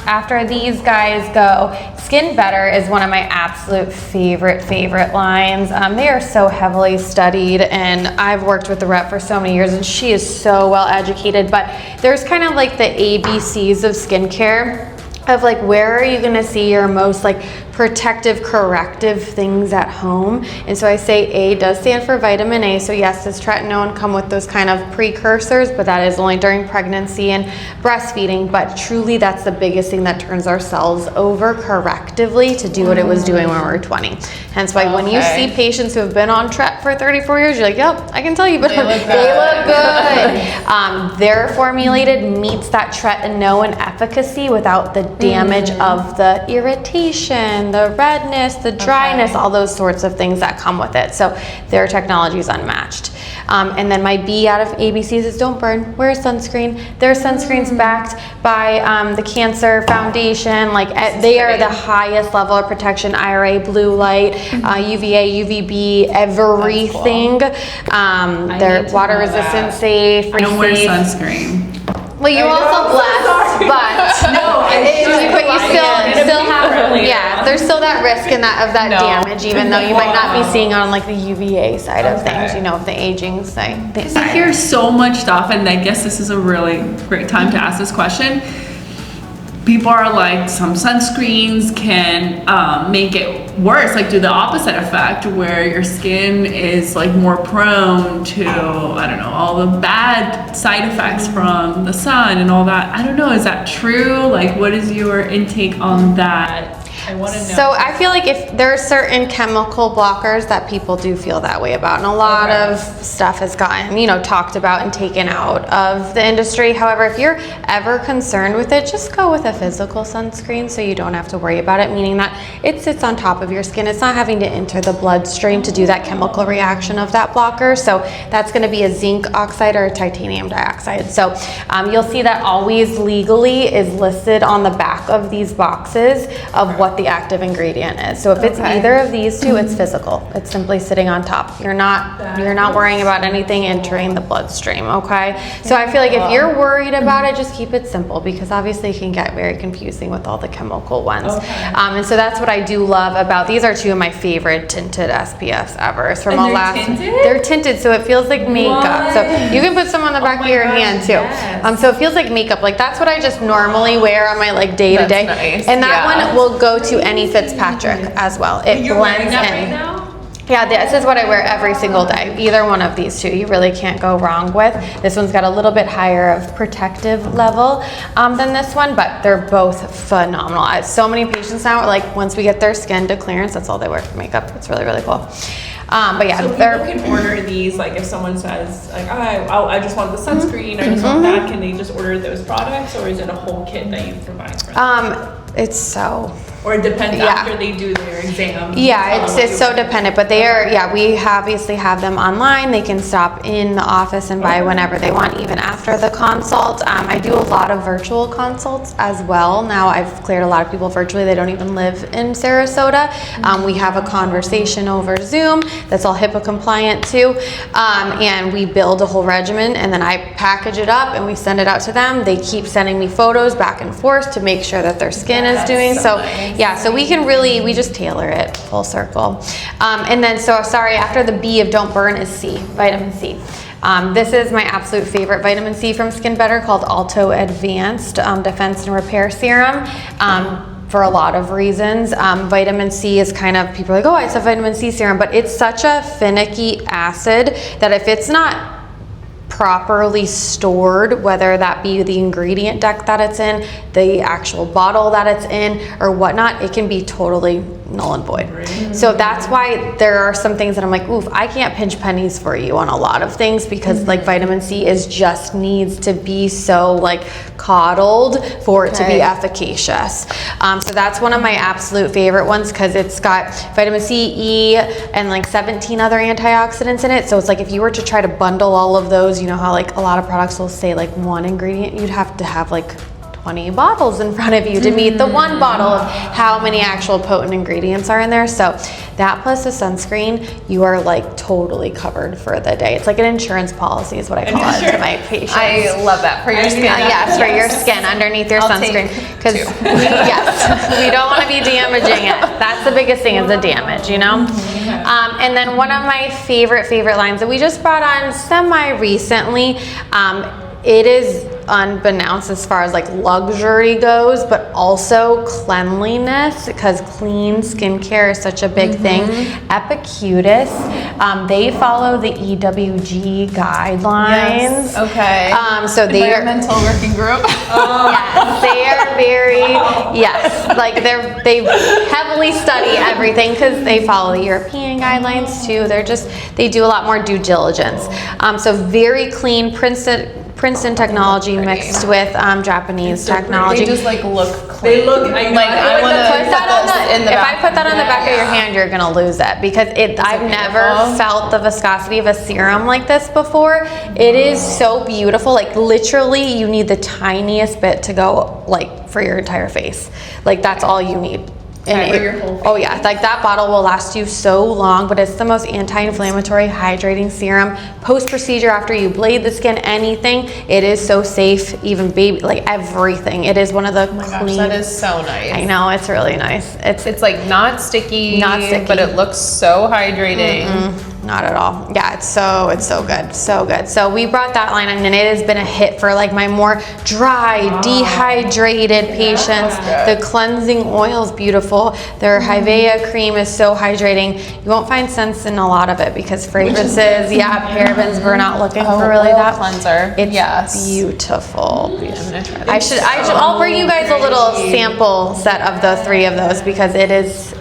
after these guys go, Skin Better is one of my absolute favorite lines. They are so heavily studied, and I've worked with the rep for so many years, and she is so well educated. But there's kind of like the ABCs of skincare, of like where are you gonna see your most like protective, corrective things at home. And so I say A does stand for vitamin A. So yes, does tretinoin come with those kind of precursors, but that is only during pregnancy and breastfeeding. But truly that's the biggest thing that turns our cells over correctively to do what it was doing when we were 20. Hence why when you see patients who have been on Tret for 34 years, you're like, yep, I can tell you, but they look good. Their formulated meets that tretinoin efficacy without the damage of the irritation, the redness, the dryness, all those sorts of things that come with it. So their technology is unmatched. And then my B out of ABCs is don't burn, wear sunscreen. Their sunscreen's backed by the Cancer Foundation. Like they are the highest level of protection, IRA, blue light, UVA, UVB, everything. They're water resistant, safe, I don't wear sunscreen. Well, you're also blessed, but no, you still have, there's still that risk and of that damage, even though you might not be seeing on like the UVA side of things, you know, the aging side. I hear so much stuff, and I guess this is a really great time to ask this question. People are like, some sunscreens can make it worse, like do the opposite effect, where your skin is like more prone to, I don't know, all the bad side effects from the sun and all that. I don't know, is that true? Like, what is your intake on that? I want to know. So I feel like if there are certain chemical blockers that people do feel that way about, and a lot of stuff has gotten, you know, talked about and taken out of the industry. However, if you're ever concerned with it, just go with a physical sunscreen so you don't have to worry about it, meaning that it sits on top of your skin. It's not having to enter the bloodstream to do that chemical reaction of that blocker. So that's going to be a zinc oxide or a titanium dioxide. So you'll see that always legally is listed on the back of these boxes of what the active ingredient is. So if it's either of these two, it's physical. It's simply sitting on top. You're not worrying about anything entering the bloodstream, okay? So I feel like if you're worried about it, just keep it simple, because obviously it can get very confusing with all the chemical ones. And so that's what I do love about these. Are two of my favorite tinted SPFs ever. It's from they're tinted, so it feels like makeup. So you can put some on the back of your hand too. So it feels like makeup. Like that's what I just normally wear on my like day to day. Nice. And that one will go to any Fitzpatrick as well. It blends in. Right now? Yeah, this is what I wear every single day. Either one of these two, you really can't go wrong with. This one's got a little bit higher of protective level than this one, but they're both phenomenal. I have so many patients now, like once we get their skin to clearance, that's all they wear for makeup. It's really, really cool. But yeah, so people can order these, like if someone says like, I just want the sunscreen, I just want that, can they just order those products, or is it a whole kit that you provide for them? It's so... Or it depends after they do their exam. Yeah, it's so dependent, but they are, we obviously have them online. They can stop in the office and buy whenever they want, even after the consult. I do a lot of virtual consults as well. Now I've cleared a lot of people virtually. They don't even live in Sarasota. We have a conversation over Zoom that's all HIPAA compliant too. And we build a whole regimen, and then I package it up and we send it out to them. They keep sending me photos back and forth to make sure that their skin is doing so. Nice. Yeah, so we just tailor it full circle. And then, after the B of don't burn is C, vitamin C. This is my absolute favorite vitamin C from Skin Better, called Alto Advanced Defense and Repair Serum. For a lot of reasons. Vitamin C is kind of, people are like, oh, it's a vitamin C serum, but it's such a finicky acid that if it's not properly stored, whether that be the ingredient deck that it's in, the actual bottle that it's in, or whatnot, it can be totally null and void. So that's why there are some things that I'm like, oof, I can't pinch pennies for you on a lot of things, because like vitamin C just needs to be so like coddled for it to be efficacious. So that's one of my absolute favorite ones, because it's got vitamin C, E, and like 17 other antioxidants in it. So it's like if you were to try to bundle all of those, you know how like a lot of products will say like one ingredient, you'd have to have like 20 bottles in front of you to meet the one bottle of how many actual potent ingredients are in there. So that plus a sunscreen, you are like totally covered for the day. It's like an insurance policy is what I call it to my patients. I love that for your skin. Yes, for your skin underneath your sunscreen. Because we don't want to be damaging it. That's the biggest thing, is the damage, you know? And then one of my favorite lines that we just brought on semi-recently, it is unbeknownst as far as like luxury goes, but also cleanliness, because clean skincare is such a big thing. Epicutis, they follow the EWG guidelines. Yes. Okay. So they are Environmental Working Group. Yes, they are very, like they heavily study everything, because they follow the European guidelines too. They do a lot more due diligence. So very clean, Princeton technology mixed with Japanese technology. They just like look clean. They look, I want to put that on if I put that on the back of your hand, you're gonna lose it, because I've never felt the viscosity of a serum like this before. It is so beautiful. Like literally, you need the tiniest bit to go like for your entire face. Like that's all you need. Oh yeah, like that bottle will last you so long, but it's the most anti-inflammatory, hydrating serum. Post-procedure, after you blade the skin, anything, it is so safe, even baby, like everything. It is one of the clean. Gosh, that is so nice. I know, it's really nice. It's like not sticky, but it looks so hydrating. Not at all. Yeah, it's so good, so good. So we brought that line in, and it has been a hit for like my more dry, dehydrated patients. The cleansing oil is beautiful. Their Hivea cream is so hydrating. You won't find sense in a lot of it because fragrances, parabens, we're not looking for really oil that cleanser. It's beautiful. I'm gonna try I should, I'll bring you guys a little sample set of the 3 of those because it is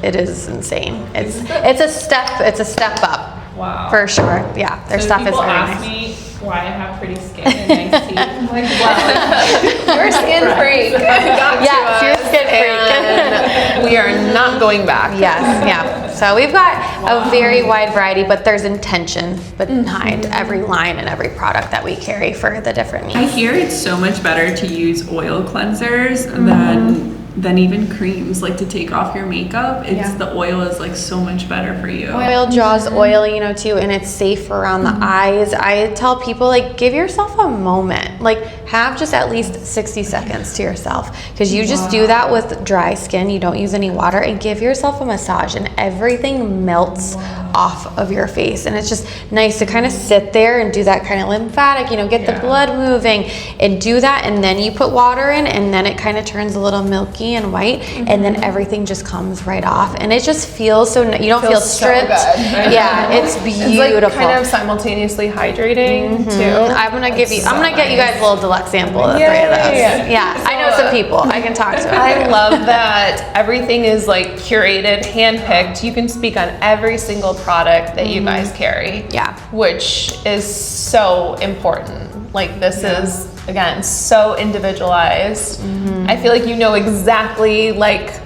insane. It's a step up. Wow. For sure. Yeah, their stuff is people very ask nice. me why I have pretty skin and nice teeth. I'm like, wow. You're a skin freak. Yes, you're a skin And we are not going back. Yes, yeah. So we've got a very wide variety, but there's intention behind every line and every product that we carry for the different needs. I hear it's so much better to use oil cleansers than even creams, like to take off your makeup. It's the oil is like so much better for you. Oil draws oil, too, and it's safe around the eyes. I tell people, like, give yourself a moment. Like, have just at least 60 seconds to yourself because you just do that with dry skin. You don't use any water and give yourself a massage and everything melts off of your face. And it's just nice to kind of sit there and do that kind of lymphatic, get the blood moving and do that. And then you put water in and then it kind of turns a little milky and white and then everything just comes right off. And it just feels so, you don't feel stripped. So good. Yeah, it's beautiful. It's like kind of simultaneously hydrating too. I'm gonna get you guys a little deluxe sample of the 3 of those. Yeah, I know some people. I can talk to them. I love that everything is like curated, handpicked. You can speak on every single product that you guys carry. Yeah. Which is so important. Like this is, again, so individualized. I feel like you know exactly like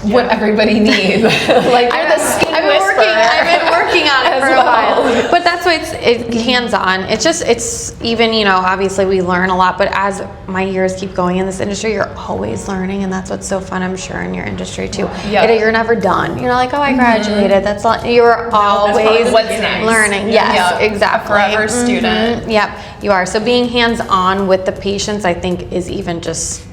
what everybody needs. Like you're the skin whisperer. I've been working on it for a while. But that's why it's hands-on. It's even, obviously we learn a lot, but as my years keep going in this industry, you're always learning, and that's what's so fun, I'm sure, in your industry too. You're never done. You're not like, oh, I graduated. That's not, you're always what's next. learning. Yes, exactly. A forever student. Yep, you are. So being hands-on with the patients, I think, is even just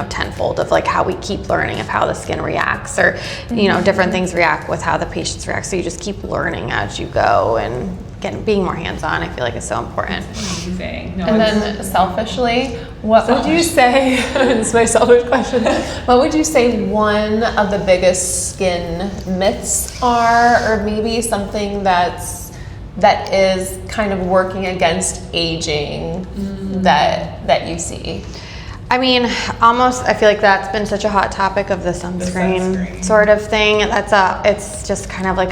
tenfold of like how we keep learning of how the skin reacts or, different things react with how the patients react. So you just keep learning as you go, and again, being more hands-on, I feel like is so important. Amazing. And then selfishly, what would you say, this is my selfish question, what would you say one of the biggest skin myths are, or maybe something that is kind of working against aging that you see? I mean, I feel like that's been such a hot topic of the sunscreen sort of thing. It's just kind of like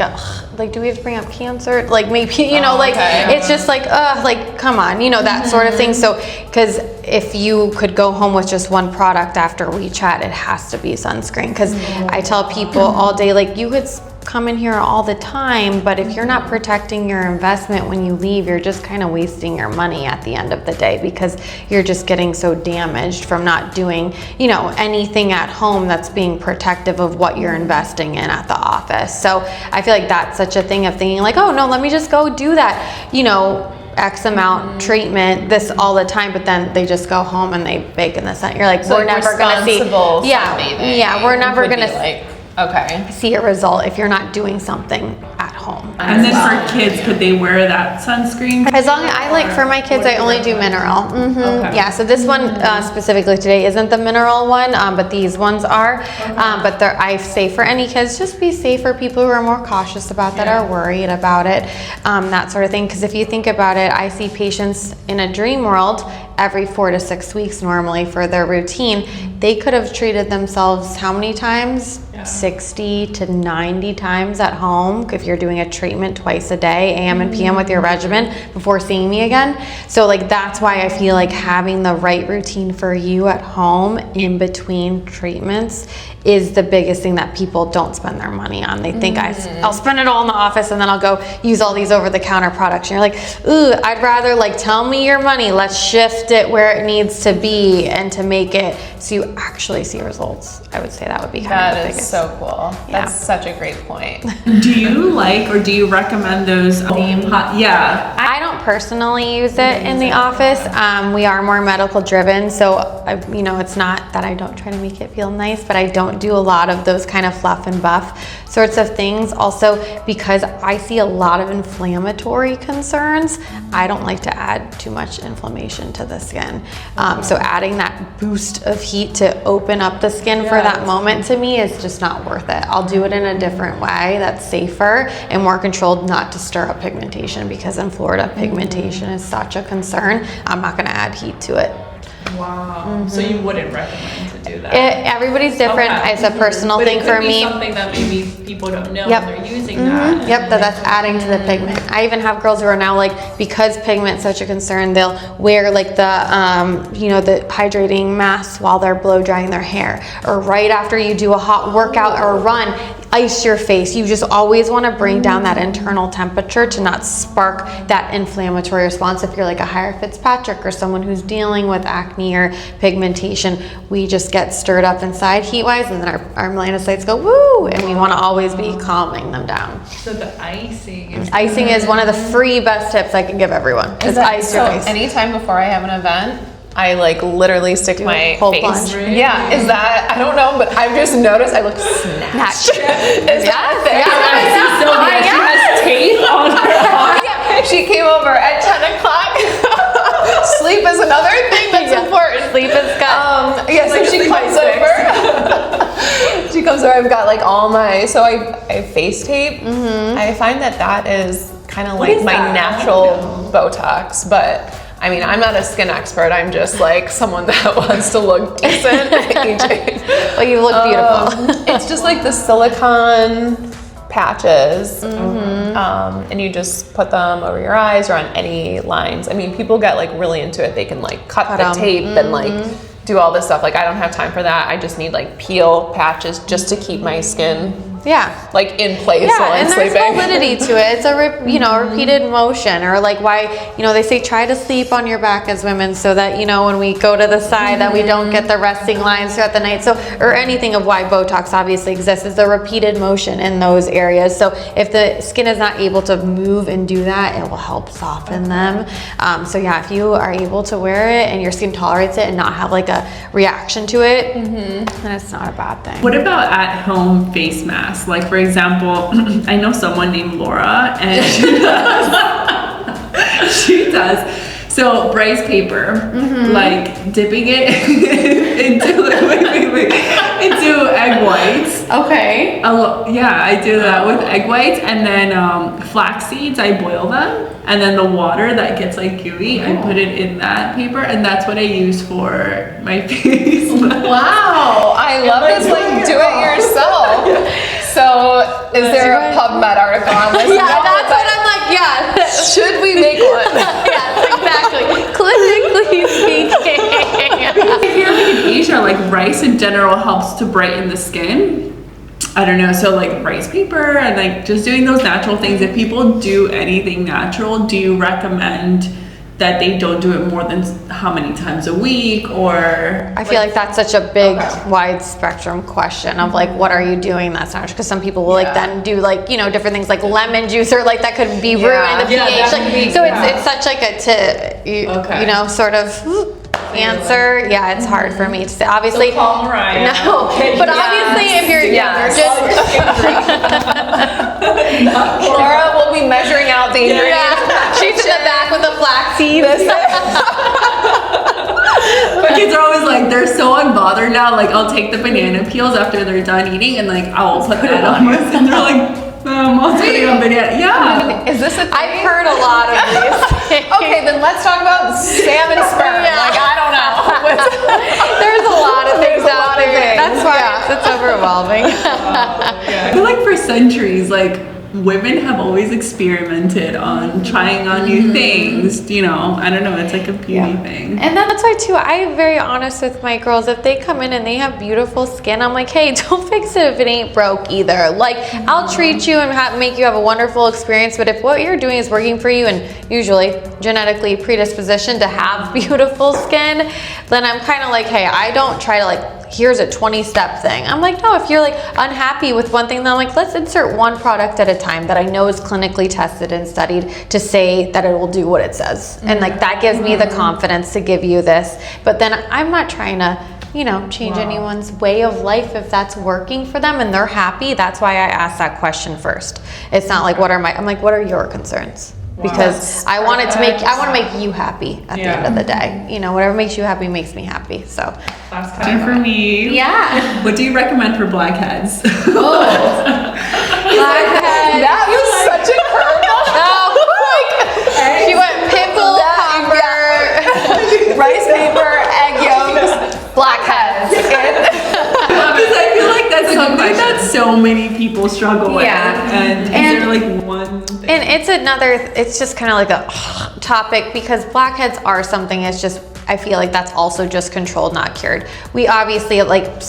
do we have to bring up cancer? Like maybe, it's just like, come on, that sort of thing. So, because if you could go home with just one product after we chat, it has to be sunscreen. Because I tell people all day, like, you could come in here all the time, but if you're not protecting your investment when you leave, you're just kind of wasting your money at the end of the day because you're just getting so damaged from not doing, anything at home that's being protective of what you're investing in at the office. So I feel like that's such a thing of thinking like, oh no, let me just go do that, X amount treatment this all the time, but then they just go home and they bake in the sun. You're like, so we're never gonna see. We're never gonna see a result if you're not doing something at home. And then for kids, could they wear that sunscreen? As long as for my kids, I only do mineral. Okay. Yeah, so this one specifically today isn't the mineral one, but these ones are. But I say for any kids, just be safe for people who are more cautious about that, are worried about it, that sort of thing. Because if you think about it, I see patients in a dream world every 4 to 6 weeks normally for their routine. They could have treated themselves how many times? 60 to 90 times at home if you're doing a treatment twice a day, AM and PM with your regimen before seeing me again. So like that's why I feel like having the right routine for you at home in between treatments is the biggest thing that people don't spend their money on. They think I'll spend it all in the office and then I'll go use all these over-the-counter products. And you're like, ooh, I'd rather like tell me your money. Let's shift it where it needs to be and to make it so you actually see results. I would say that would be kind of the biggest. That is so cool. That's such a great point. Do you like or do you recommend those I don't personally use it in the office. We are more medical driven, so you know, it's not that I don't try to make it feel nice, but I don't do a lot of those kind of fluff and buff sorts of things. Also, because I see a lot of inflammatory concerns, I don't like to add too much inflammation to the skin. So adding that boost of heat to open up the skin for that moment, to me, is just not worth it. I'll do it in a different way that's safer and more controlled, not to stir up pigmentation, because in Florida, pigmentation is such a concern. I'm not going to add heat to it. Wow. So you wouldn't recommend to do that? Everybody's different. Okay. It's a personal But thing it could for be me. something that maybe people don't know Yep. when they're using that. Yep, that's adding to the pigment. I even have girls who are now, like, because pigment's such a concern, they'll wear like the, you know, the hydrating masks while they're blow drying their hair, or right after you do a hot workout or a run, ice your face. You just always want to bring down that internal temperature to not spark that inflammatory response. If you're like a higher Fitzpatrick or someone who's dealing with acne or pigmentation, we just get stirred up inside heat-wise, and then our melanocytes go woo, and we want to always be calming them down. So the icing is Icing is one of the free best tips I can give everyone. Is ice your face. Anytime before I have an event, I like literally stick my cold face. plunge. Yeah, is that, I don't know, but I've just noticed I look snatched. Is that a thing? Sylvia, she has tape on her arm. Yeah, she came over at 10 o'clock. Sleep is another thing that's important. Sleep is good. Yeah, so she comes over. She comes over, I've got like all my, so I face tape. I find that is kind of like is my that? natural Botox, but I mean, I'm not a skin expert. I'm just like someone that wants to look decent at each age. Well, you look beautiful. It's just like the silicone patches, and you just put them over your eyes or on any lines. I mean, people get like really into it. They can like cut the tape and like do all this stuff. Like, I don't have time for that. I just need like peel patches just to keep my skin like in place while I'm and sleeping. there's validity to it. It's a repeated motion, or like why, you know, they say try to sleep on your back as women, so that, you know, when we go to the side that we don't get the resting lines throughout the night. So, or anything of why Botox obviously exists is the repeated motion in those areas. So if the skin is not able to move and do that, it will help soften them. So yeah, if you are able to wear it and your skin tolerates it and not have like a reaction to it, then it's not a bad thing. What about at-home face masks? Like, for example, I know someone named Laura, and she does. So rice paper, like dipping it into into egg whites. Okay. Yeah, I do that with egg whites, and then flax seeds. I boil them, and then the water that gets like gooey, I put it in that paper, and that's what I use for my face. Wow, I love this, like, do it yourself. So, is there a PubMed article on this? Yeah, that's what I'm like, yeah. Should we make one? Yes, exactly. Clinically speaking. If you're like in Asia, like rice in general helps to brighten the skin. I don't know, so like rice paper and like just doing those natural things. If people do anything natural, do you recommend that they don't do it more than how many times a week, or? I feel like that's such a big, wide spectrum question of like, what are you doing that's natural? Because some people will like then do like, you know, different things like lemon juice, or like that could be ruin the pH. Like, so it's such like a you know, sort of answer. Yeah, it's hard for me to say. Obviously, So call Mariah. no, but obviously if you're Laura will be measuring out the ingredients. she's in the back with the flax seeds. My kids are always like, they're so unbothered now. Like, I'll take the banana peels after they're done eating, and like I'll put that on my skin. They're like, Mom's putting on banana. Yeah. Is this a thing? I've heard a lot of these. Okay, then let's talk about salmon sperm. Like, I don't know. There's a lot of things There's a out lot of there. things. That's why it's overwhelming. I feel like for centuries, like women have always experimented on trying on new things. You know, I don't know. It's like a beauty thing. And that's why too, I'm very honest with my girls. If they come in and they have beautiful skin, I'm like, hey, don't fix it if it ain't broke either. Like, I'll treat you and make you have a wonderful experience, but if what you're doing is working for you and usually genetically predispositioned to have beautiful skin, then I'm kind of like, hey, I don't try to like here's a 20-step thing. I'm like, no, if you're like unhappy with one thing, then I'm like, let's insert one product at a time that I know is clinically tested and studied to say that it will do what it says. And like that gives me the confidence to give you this. But then I'm not trying to, you know, change anyone's way of life if that's working for them and they're happy. That's why I asked that question first. It's not like I'm like, what are your concerns? Because I want to make you happy at the end of the day. You know, whatever makes you happy makes me happy. So Last question for me. yeah. What do you recommend for blackheads? Blackhead. That was such a curveball. She went pimple popper, Rice paper, egg yolks, blackheads. Because I feel like that's something that so many people struggle with. And is there like one thing? And it's just kind of like a topic because blackheads are something that's just, I feel like that's also just controlled, not cured. We obviously like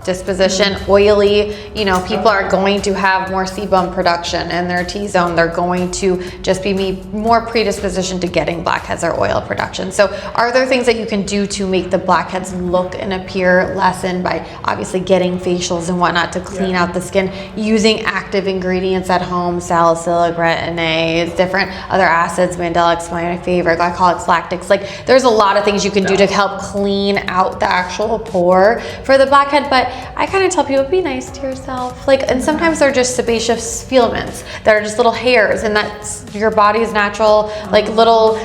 disposition, oily, you know, people are going to have more sebum production in their T-zone. They're going to just be more predisposition to getting blackheads or oil production. So are there things that you can do to make the blackheads look and appear lessened by obviously getting facials and whatnot to clean out the skin, using active ingredients at home, salicylic, retin-A, different other acids, mandelics, my favorite, glycolics, lactics. Like there's a lot of things you can do to help clean out the actual pore for the blackhead, but I kind of tell people, be nice to yourself. Like, and sometimes they're just sebaceous filaments that are just little hairs, and that's your body's natural, like little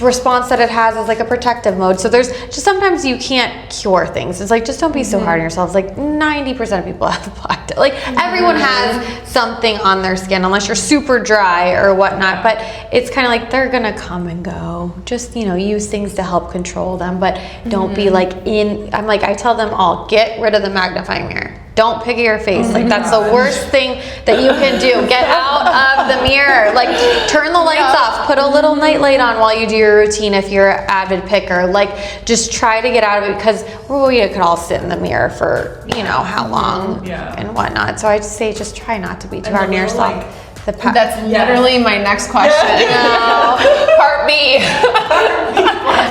response that it has is like a protective mode. So there's just sometimes you can't cure things. It's like, just don't be so hard on yourselves. Like 90% of people have blackheads. Like everyone has something on their skin, unless you're super dry or whatnot. But it's kind of like they're gonna come and go. Just, you know, use things to help control them, but don't be like I'm like, I tell them all, get rid of the magnifying mirror. Don't pick at your face. Like that's the worst thing that you can do. Get out of the mirror. Like turn the lights off. Put a little night light on while you do your routine if you're an avid picker. Like just try to get out of it because we could all sit in the mirror for, you know, how long and whatnot. So I just say just try not to be too hard on yourself. That's literally my next question. No. Part B.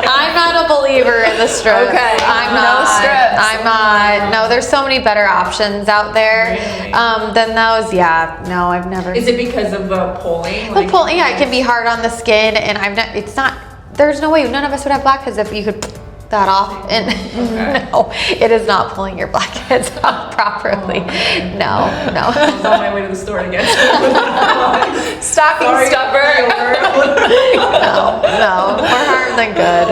I'm not a believer in the strips. Okay. I'm No not. strips. I'm not. No, there's so many better options out there than those. Yeah. No, I've never. Is it because of the pulling? The pulling, yeah, it can be hard on the skin, and it's not. There's no way none of us would have blackheads if you could that off, and no, it is not pulling your blackheads out properly. No. I was on my way to the store to get Stocking stuffer. No, more harm than good.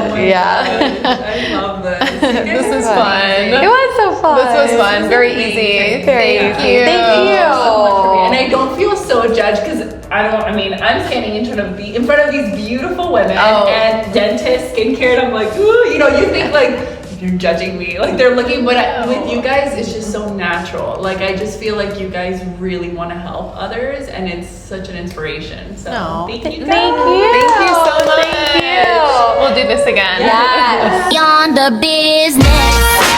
I love this. This is fun. It was so fun. This was fun. Very easy. Thank you. Thank you. And I don't feel so judged because I'm standing in front of these beautiful women and dentists, skincare, and I'm like, ooh, you know, you think like you're judging me, like they're looking, but with you guys, it's just so natural. Like I just feel like you guys really want to help others, and it's such an inspiration. So thank you. Thank you. Thank you so much. Thank you. We'll do this again. Yes. Beyond the business.